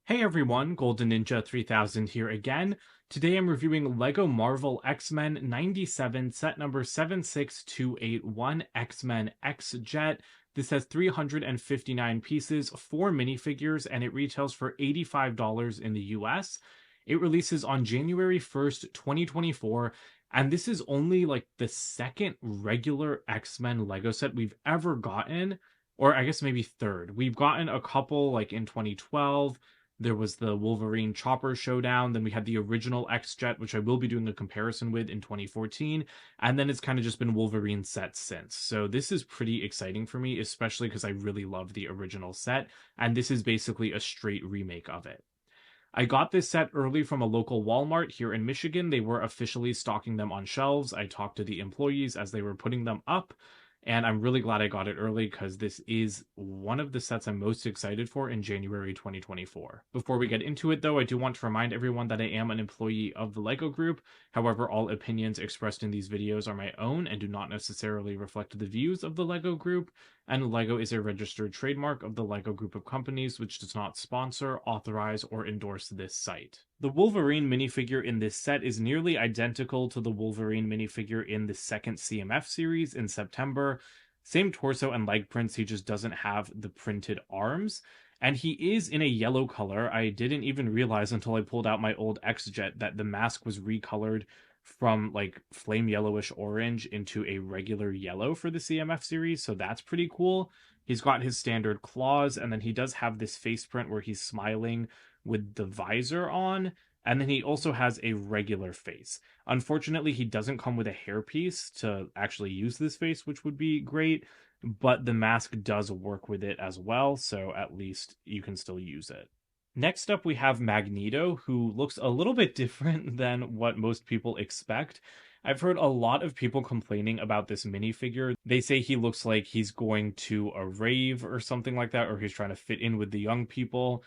Hey everyone, Golden Ninja 3000 here again. Today I'm reviewing LEGO Marvel X-Men 97 set number 76281 X-Men X-Jet. This has 359 pieces, 4 minifigures, and it retails for $85 in the US. It releases on January 1st, 2024, and this is only like the second regular X-Men LEGO set we've ever gotten, or I guess maybe third. We've gotten a couple like in 2012. There was the Wolverine Chopper Showdown. Then we had the original X-Jet, which I will be doing a comparison with in 2014. And then it's kind of just been Wolverine sets since. So this is pretty exciting for me, especially because I really love the original set. And this is basically a straight remake of it. I got this set early from a local Walmart here in Michigan. They were officially stocking them on shelves. I talked to the employees as they were putting them up, and I'm really glad I got it early because this is one of the sets I'm most excited for in January 2024. Before we get into it, though, I do want to remind everyone that I am an employee of the LEGO Group. However, all opinions expressed in these videos are my own and do not necessarily reflect the views of the LEGO Group, and LEGO is a registered trademark of the LEGO Group of companies, which does not sponsor, authorize, or endorse this site. The Wolverine minifigure in this set is nearly identical to the Wolverine minifigure in the second CMF series in September. Same torso and leg prints, he just doesn't have the printed arms. And he is in a yellow color. I didn't even realize until I pulled out my old X-Jet that the mask was recolored from like flame yellowish orange into a regular yellow for the CMF series, so that's pretty cool. He's got his standard claws, and then he does have this face print where he's smiling with the visor on, and then he also has a regular face. Unfortunately, he doesn't come with a hairpiece to actually use this face, which would be great, but the mask does work with it as well, so at least you can still use it. Next up, we have Magneto, who looks a little bit different than what most people expect. I've heard a lot of people complaining about this minifigure. They say he looks like he's going to a rave or something like that, or he's trying to fit in with the young people.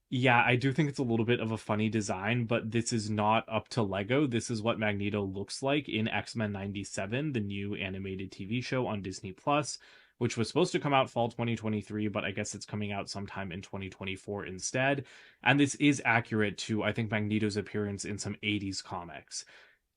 Yeah, I do think it's a little bit of a funny design, but this is not up to Lego. This is what Magneto looks like in X-Men 97, the new animated TV show on Disney Plus, which was supposed to come out fall 2023, but I guess it's coming out sometime in 2024 instead. And this is accurate to, I think, Magneto's appearance in some 80s comics.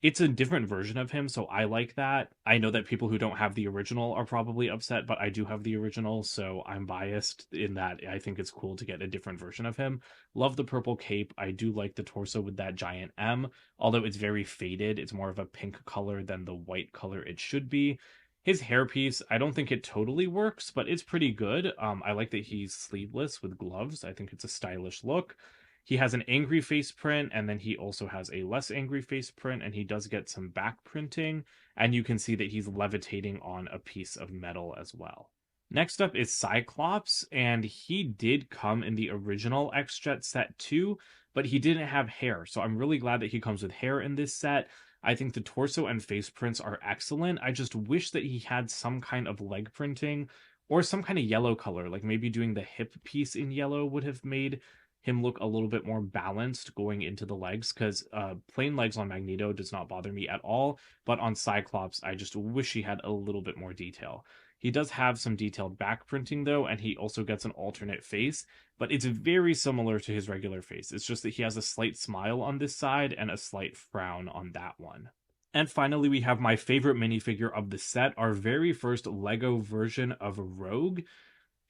It's a different version of him, so I like that. I know that people who don't have the original are probably upset, but I do have the original, so I'm biased in that I think it's cool to get a different version of him. Love the purple cape. I do like the torso with that giant M, although it's very faded. It's more of a pink color than the white color it should be. His hairpiece, I don't think it totally works, but it's pretty good. I like that he's sleeveless with gloves. I think it's a stylish look. He has an angry face print, and then he also has a less angry face print, and he does get some back printing, and you can see that he's levitating on a piece of metal as well. Next up is Cyclops, and he did come in the original X-Jet set too, but he didn't have hair, so I'm really glad that he comes with hair in this set. I think the torso and face prints are excellent. I just wish that he had some kind of leg printing or some kind of yellow color, like maybe doing the hip piece in yellow would have made him look a little bit more balanced going into the legs, because plain legs on Magneto does not bother me at all, but on Cyclops I just wish he had a little bit more detail. He does have some detailed back printing though, and he also gets an alternate face, but it's very similar to his regular face. It's just that he has a slight smile on this side and a slight frown on that one. And finally, we have my favorite minifigure of the set, our very first Lego version of Rogue.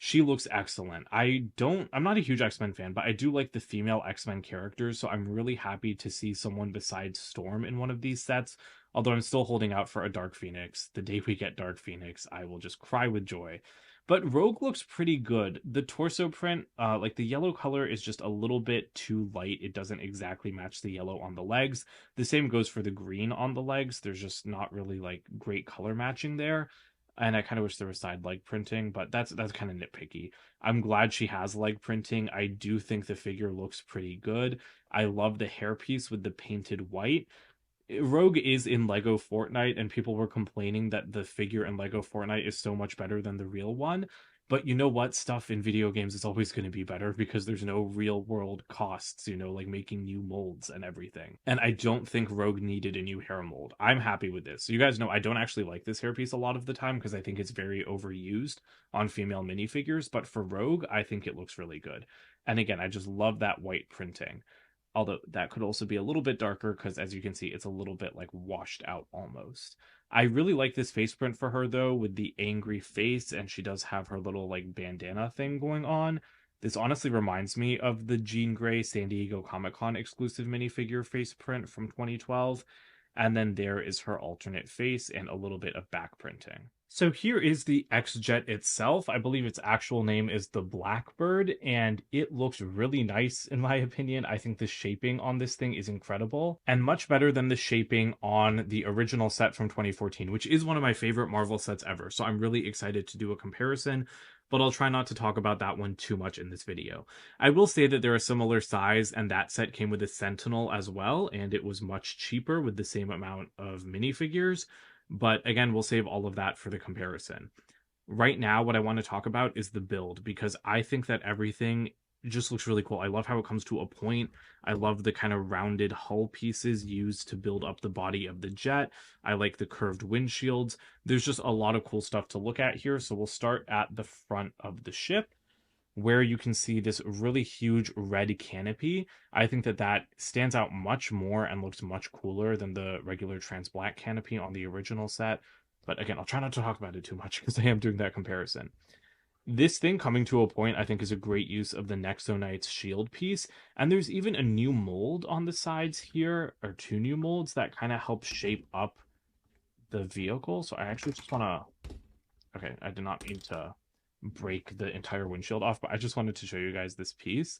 She looks excellent. I'm not a huge X-Men fan, but I do like the female X-Men characters, so I'm really happy to see someone besides Storm in one of these sets. Although I'm still holding out for a Dark Phoenix. The day we get Dark Phoenix, I will just cry with joy. But Rogue looks pretty good. The torso print, like the yellow color is just a little bit too light. It doesn't exactly match the yellow on the legs. The same goes for the green on the legs. There's just not really like great color matching there, and I kind of wish there was side leg printing, but that's kind of nitpicky. I'm glad she has leg printing. I do think the figure looks pretty good. I love the hairpiece with the painted white. Rogue is in Lego Fortnite, and people were complaining that the figure in Lego Fortnite is so much better than the real one. But you know what? Stuff in video games is always going to be better because there's no real world costs, like making new molds and everything. And I don't think Rogue needed a new hair mold. I'm happy with this. So you guys know I don't actually like this hairpiece a lot of the time because I think it's very overused on female minifigures. But for Rogue, I think it looks really good. And again, I just love that white printing. Although that could also be a little bit darker because as you can see, it's a little bit like washed out almost. I really like this face print for her though, with the angry face, and she does have her little like bandana thing going on. This honestly reminds me of the Jean Grey San Diego Comic Con exclusive minifigure face print from 2012. And then there is her alternate face and a little bit of back printing. So here is the X-Jet itself. I believe its actual name is the Blackbird, and it looks really nice in my opinion. I think the shaping on this thing is incredible and much better than the shaping on the original set from 2014, which is one of my favorite Marvel sets ever. So I'm really excited to do a comparison, but I'll try not to talk about that one too much in this video. I will say that they're a similar size, and that set came with a Sentinel as well, and it was much cheaper with the same amount of minifigures. But again, we'll save all of that for the comparison. Right now, what I want to talk about is the build, because I think that everything just looks really cool. I love how it comes to a point. I love the kind of rounded hull pieces used to build up the body of the jet. I like the curved windshields. There's just a lot of cool stuff to look at here. So we'll start at the front of the ship, where you can see this really huge red canopy. I think that that stands out much more and looks much cooler than the regular trans black canopy on the original set. But again, I'll try not to talk about it too much because I am doing that comparison. This thing coming to a point, I think, is a great use of the Nexo Knight's shield piece. And there's even a new mold on the sides here, or two new molds that kind of help shape up the vehicle. So I actually just want to... Okay, I did not mean to break the entire windshield off, but I just wanted to show you guys this piece.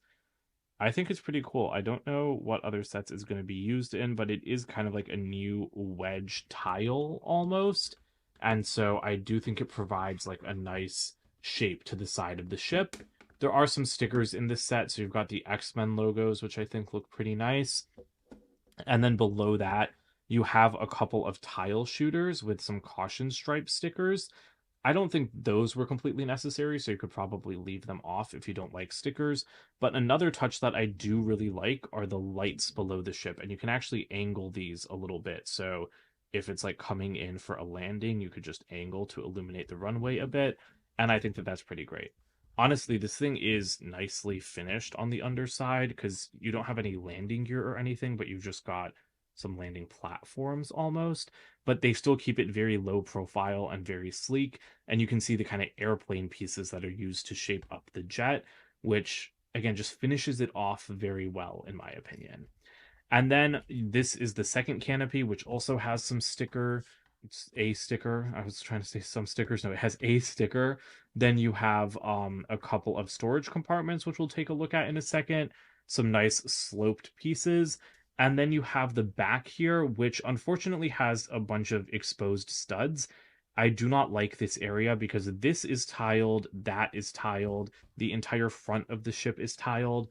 I think it's pretty cool. I don't know what other sets is going to be used in, but it is kind of like a new wedge tile almost. And so I do think it provides like a nice shape to the side of the ship. There are some stickers in this set, so you've got the X-Men logos, which I think look pretty nice. And then below that, you have a couple of tile shooters with some caution stripe stickers. I don't think those were completely necessary, so you could probably leave them off if you don't like stickers. But another touch that I do really like are the lights below the ship, and you can actually angle these a little bit. So if it's like coming in for a landing, you could just angle to illuminate the runway a bit, and I think that that's pretty great. Honestly, this thing is nicely finished on the underside because you don't have any landing gear or anything, but you've just got some landing platforms almost, but they still keep it very low profile and very sleek. And you can see the kind of airplane pieces that are used to shape up the jet, which again just finishes it off very well, in my opinion. And then this is the second canopy, which also has some sticker. It's a sticker. I was trying to say some stickers. No, it has a sticker. Then you have a couple of storage compartments, which we'll take a look at in a second. Some nice sloped pieces. And then you have the back here, which unfortunately has a bunch of exposed studs. I do not like this area because this is tiled, that is tiled, the entire front of the ship is tiled.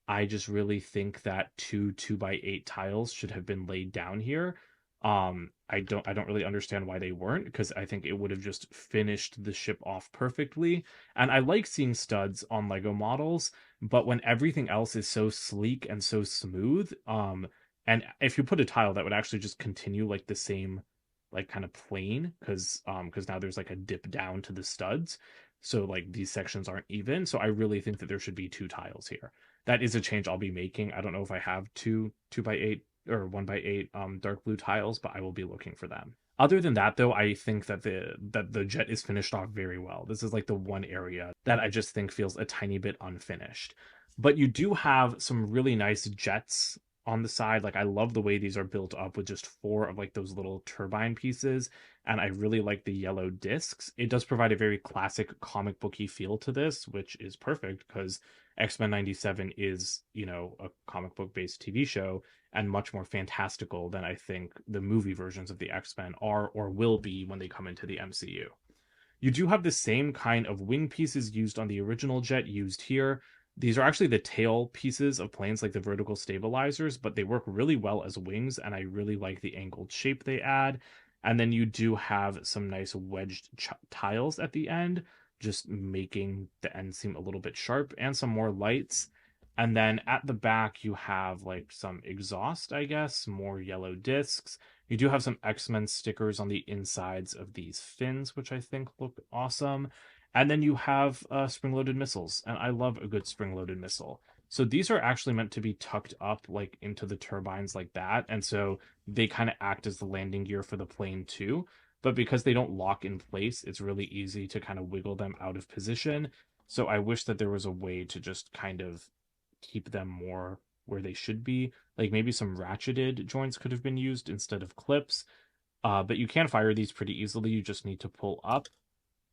I just really think that two 2x8 tiles should have been laid down here. I don't really understand why they weren't, because I think it would have just finished the ship off perfectly. And I like seeing studs on Lego models, but when everything else is so sleek and so smooth, and if you put a tile that would actually just continue like the same like kind of plane, because now there's like a dip down to the studs. So like these sections aren't even. So I really think that there should be two tiles here. That is a change I'll be making. I don't know if I have two by eight or 1x8 dark blue tiles, but I will be looking for them. Other than that, though, I think that the jet is finished off very well. This is like the one area that I just think feels a tiny bit unfinished. But you do have some really nice jets on the side. Like I love the way these are built up with just four of like those little turbine pieces, and I really like the yellow discs. It does provide a very classic comic booky feel to this, which is perfect because X-Men 97 is, a comic book based TV show and much more fantastical than I think the movie versions of the X-Men are or will be when they come into the MCU. You do have the same kind of wing pieces used on the original jet used here. These are actually the tail pieces of planes, like the vertical stabilizers, but they work really well as wings, and I really like the angled shape they add. And then you do have some nice wedged tiles at the end. just making the end seem a little bit sharp, and some more lights. And then at the back, you have like some exhaust, I guess, more yellow discs. You do have some X-Men stickers on the insides of these fins, which I think look awesome. And then you have spring-loaded missiles, and I love a good spring-loaded missile. So these are actually meant to be tucked up like into the turbines like that, and so they kind of act as the landing gear for the plane too. But because they don't lock in place, it's really easy to kind of wiggle them out of position. So I wish that there was a way to just kind of keep them more where they should be. Like maybe some ratcheted joints could have been used instead of clips. But you can fire these pretty easily. You just need to pull up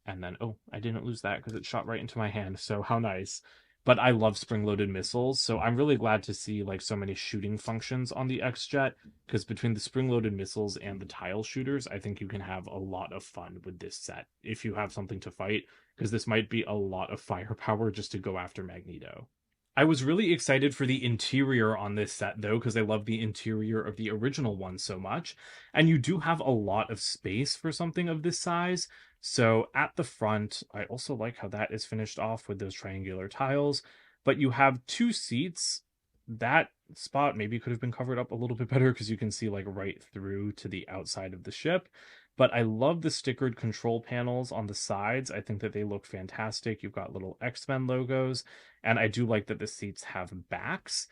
and then, oh, I didn't lose that because it shot right into my hand. So how nice. But I love spring-loaded missiles, so I'm really glad to see like so many shooting functions on the X-Jet, because between the spring-loaded missiles and the tile shooters, I think you can have a lot of fun with this set if you have something to fight, because this might be a lot of firepower just to go after Magneto. I was really excited for the interior on this set, though, because I love the interior of the original one so much. And you do have a lot of space for something of this size. So at the front, I also like how that is finished off with those triangular tiles. But you have two seats. That spot maybe could have been covered up a little bit better because you can see like right through to the outside of the ship. But I love the stickered control panels on the sides. I think that they look fantastic. You've got little X-Men logos. And I do like that the seats have backs.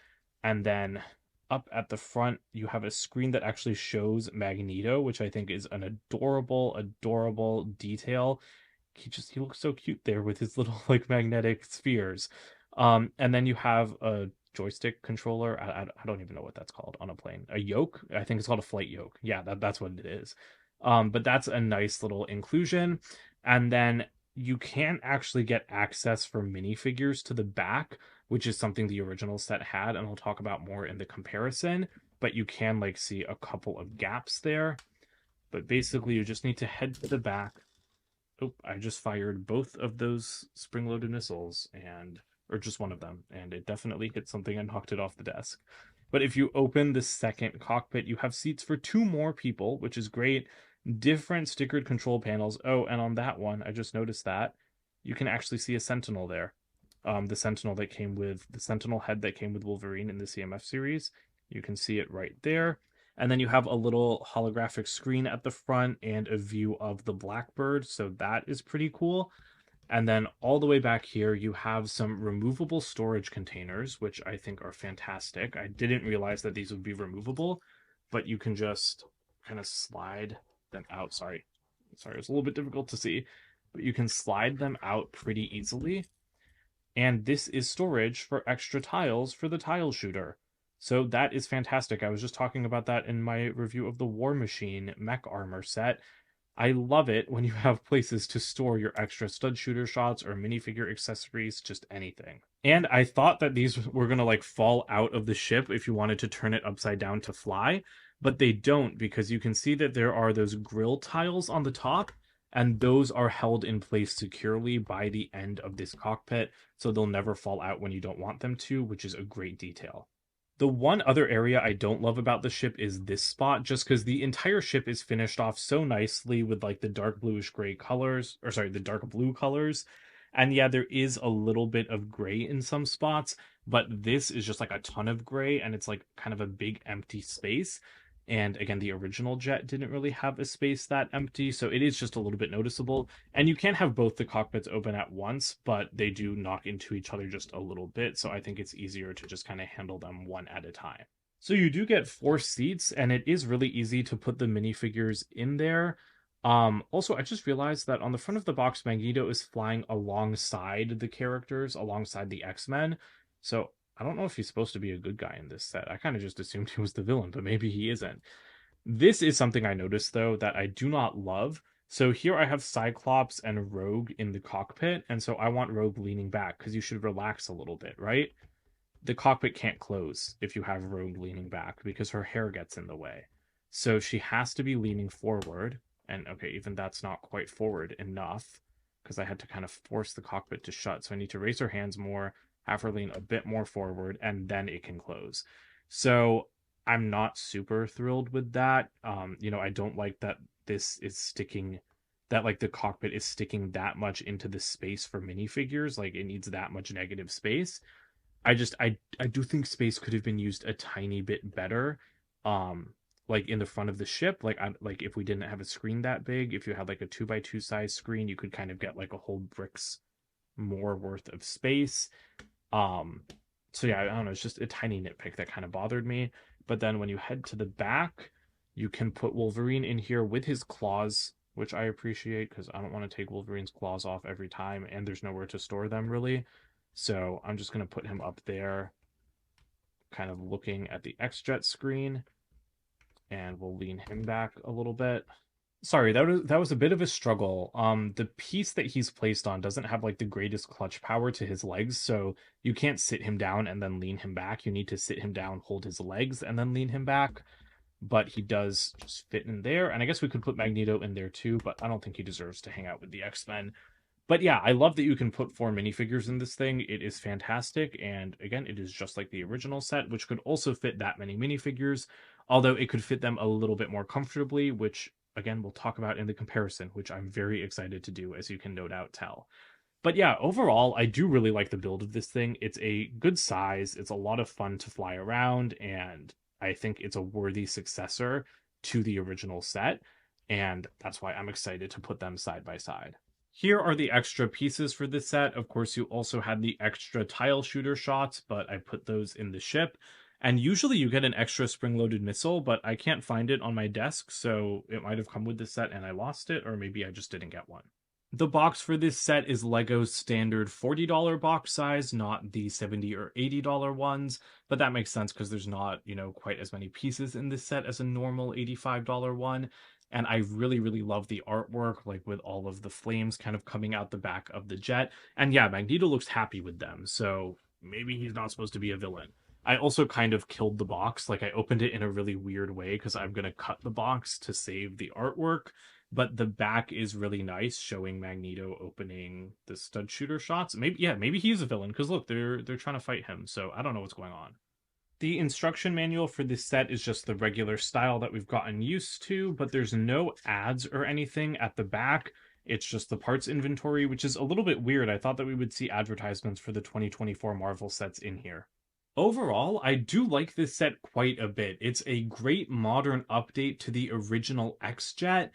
And then up at the front, you have a screen that actually shows Magneto, which I think is an adorable, adorable detail. He looks so cute there with his little like magnetic spheres. And then you have a joystick controller. I don't even know what that's called on a plane. A yoke? I think it's called a flight yoke. Yeah, that's what it is. But that's a nice little inclusion. And then you can actually get access for minifigures to the back, which is something the original set had, and I'll talk about more in the comparison. But you can like see a couple of gaps there. But basically, you just need to head to the back. Oh, I just fired both of those spring-loaded missiles, or just one of them, and it definitely hit something and knocked it off the desk. But if you open the second cockpit, you have seats for two more people, which is great. Different stickered control panels. Oh, and on that one, I just noticed that you can actually see a Sentinel there. The Sentinel head that came with Wolverine in the CMF series. You can see it right there. And then you have a little holographic screen at the front and a view of the Blackbird. So that is pretty cool. And then all the way back here, you have some removable storage containers, which I think are fantastic. I didn't realize that these would be removable, but you can just kind of slide them out. Sorry, it's a little bit difficult to see, but you can slide them out pretty easily. And this is storage for extra tiles for the tile shooter. So that is fantastic. I was just talking about that in my review of the War Machine mech armor set. I love it when you have places to store your extra stud shooter shots or minifigure accessories, just anything. And I thought that these were going to like fall out of the ship if you wanted to turn it upside down to fly, but they don't, because you can see that there are those grill tiles on the top, and those are held in place securely by the end of this cockpit, so they'll never fall out when you don't want them to, which is a great detail. The one other area I don't love about the ship is this spot, just because the entire ship is finished off so nicely with like the dark bluish gray colors, or sorry, the dark blue colors. And yeah, there is a little bit of gray in some spots, but this is just like a ton of gray, and it's like kind of a big empty space. And again, the original jet didn't really have a space that empty, so it is just a little bit noticeable. And you can have both the cockpits open at once, but they do knock into each other just a little bit, so I think it's easier to just kind of handle them one at a time. So you do get 4 seats, and it is really easy to put the minifigures in there. Also, I just realized that on the front of the box, Magneto is flying alongside the characters, alongside the X-Men. So I don't know if he's supposed to be a good guy in this set. I kind of just assumed he was the villain, but maybe he isn't. This is something I noticed, though, that I do not love. So here I have Cyclops and Rogue in the cockpit, and so I want Rogue leaning back, because you should relax a little bit, right? The cockpit can't close if you have Rogue leaning back, because her hair gets in the way. So she has to be leaning forward, and okay, even that's not quite forward enough, because I had to kind of force the cockpit to shut, so I need to raise her hands more, have her lean a bit more forward, and then it can close. So I'm not super thrilled with that. I don't like that this is sticking that like the cockpit is sticking that much into the space for minifigures. Like it needs that much negative space. I do think space could have been used a tiny bit better. Like in the front of the ship, like if we didn't have a screen that big, if you had like a 2x2 size screen, you could kind of get like a whole brick's more worth of space. Um, so yeah, I don't know, it's just a tiny nitpick that kind of bothered me. But then when you head to the back, you can put Wolverine in here with his claws, which I appreciate because I don't want to take Wolverine's claws off every time, and there's nowhere to store them really. So I'm just going to put him up there, kind of looking at the X-Jet screen, and we'll lean him back a little bit. Sorry, that was a bit of a struggle. The piece that he's placed on doesn't have like the greatest clutch power to his legs, so you can't sit him down and then lean him back. You need to sit him down, hold his legs, and then lean him back. But he does just fit in there, and I guess we could put Magneto in there too, but I don't think he deserves to hang out with the X-Men. But yeah, I love that you can put 4 minifigures in this thing. It is fantastic, and again, it is just like the original set, which could also fit that many minifigures, although it could fit them a little bit more comfortably, which again we'll talk about in the comparison, which I'm very excited to do, as you can no doubt tell. But yeah, overall, I do really like the build of this thing. It's a good size, it's a lot of fun to fly around, and I think it's a worthy successor to the original set, and that's why I'm excited to put them side by side. Here are the extra pieces for this set. Of course, you also had the extra tile shooter shots, but I put those in the ship. And usually you get an extra spring-loaded missile, but I can't find it on my desk, so it might have come with the set and I lost it, or maybe I just didn't get one. The box for this set is Lego's standard $40 box size, not the $70 or $80 ones, but that makes sense because there's not, quite as many pieces in this set as a normal $85 one. And I really, really love the artwork, like with all of the flames kind of coming out the back of the jet. And yeah, Magneto looks happy with them, so maybe he's not supposed to be a villain. I also kind of killed the box, like I opened it in a really weird way because I'm going to cut the box to save the artwork, but the back is really nice, showing Magneto opening the stud shooter shots. Maybe he's a villain because look, they're trying to fight him, so I don't know what's going on. The instruction manual for this set is just the regular style that we've gotten used to, but there's no ads or anything at the back. It's just the parts inventory, which is a little bit weird. I thought that we would see advertisements for the 2024 Marvel sets in here. Overall, I do like this set quite a bit. It's a great modern update to the original X-Jet,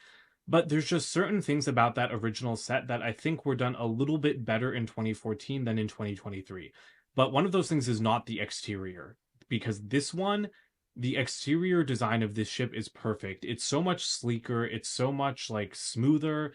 but there's just certain things about that original set that I think were done a little bit better in 2014 than in 2023. But one of those things is not the exterior, because this one, the exterior design of this ship is perfect. It's so much sleeker, it's so much like smoother.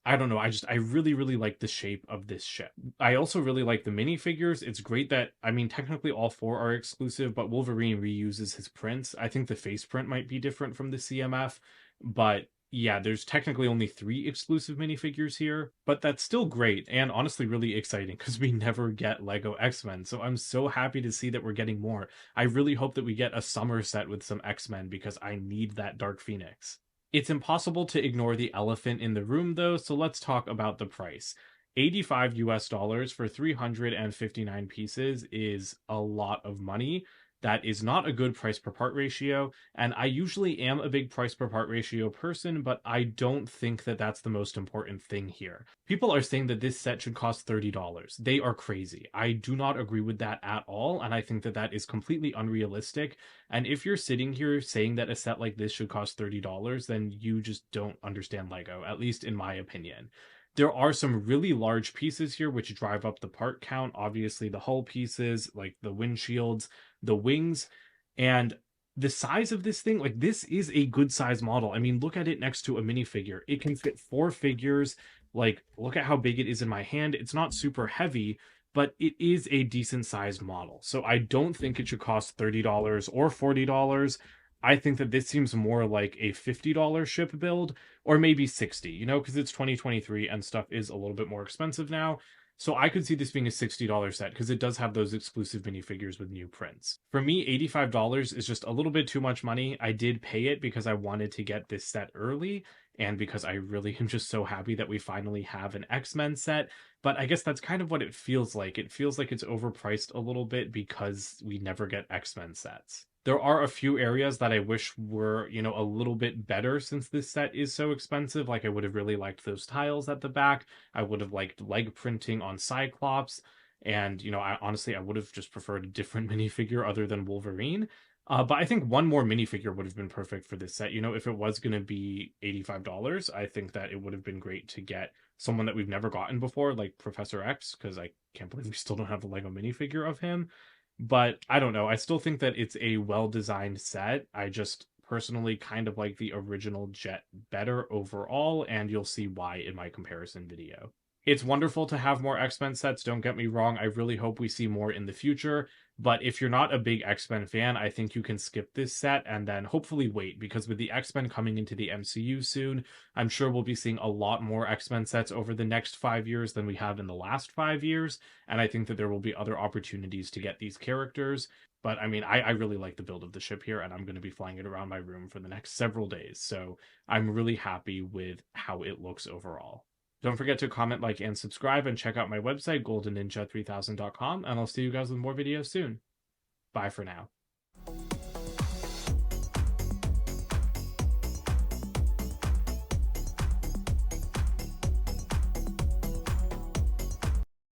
I don't know, I really, really like the shape of this ship. I also really like the minifigures. It's great that, I mean, technically all 4 are exclusive, but Wolverine reuses his prints. I think the face print might be different from the CMF, but yeah, there's technically only 3 exclusive minifigures here, but that's still great and honestly really exciting because we never get Lego X-Men, so I'm so happy to see that we're getting more. I really hope that we get a summer set with some X-Men because I need that Dark Phoenix. It's impossible to ignore the elephant in the room though, so let's talk about the price. 85 US dollars for 359 pieces is a lot of money. That is not a good price per part ratio, and I usually am a big price per part ratio person, but I don't think that that's the most important thing here. People are saying that this set should cost $30. They are crazy. I do not agree with that at all, and I think that that is completely unrealistic. And if you're sitting here saying that a set like this should cost $30, then you just don't understand Lego, at least in my opinion. There are some really large pieces here which drive up the part count. Obviously, the hull pieces, like the windshields, the wings, and the size of this thing, like this is a good size model. I mean, look at it next to a minifigure. It can fit 4 figures. Like, look at how big it is in my hand. It's not super heavy, but it is a decent sized model. So I don't think it should cost $30 or $40. I think that this seems more like a $50 ship build, or maybe 60, because it's 2023 and stuff is a little bit more expensive now. So I could see this being a $60 set because it does have those exclusive minifigures with new prints. For me, $85 is just a little bit too much money. I did pay it because I wanted to get this set early, and because I really am just so happy that we finally have an X-Men set. But I guess that's kind of what it feels like. It feels like it's overpriced a little bit because we never get X-Men sets. There are a few areas that I wish were, a little bit better since this set is so expensive. Like, I would have really liked those tiles at the back. I would have liked leg printing on Cyclops. And, I honestly, I would have just preferred a different minifigure other than Wolverine. But I think one more minifigure would have been perfect for this set. If it was going to be $85, I think that it would have been great to get someone that we've never gotten before, like Professor X, because I can't believe we still don't have the Lego minifigure of him. But I don't know. I still think that it's a well-designed set. I just personally kind of like the original Jet better overall, and you'll see why in my comparison video. It's wonderful to have more X-Men sets, don't get me wrong. I really hope we see more in the future. But if you're not a big X-Men fan, I think you can skip this set and then hopefully wait, because with the X-Men coming into the MCU soon, I'm sure we'll be seeing a lot more X-Men sets over the next 5 years than we have in the last 5 years. And I think that there will be other opportunities to get these characters. But I mean, I really like the build of the ship here, and I'm going to be flying it around my room for the next several days. So I'm really happy with how it looks overall. Don't forget to comment, like, and subscribe, and check out my website, goldenninja3000.com, and I'll see you guys with more videos soon. Bye for now.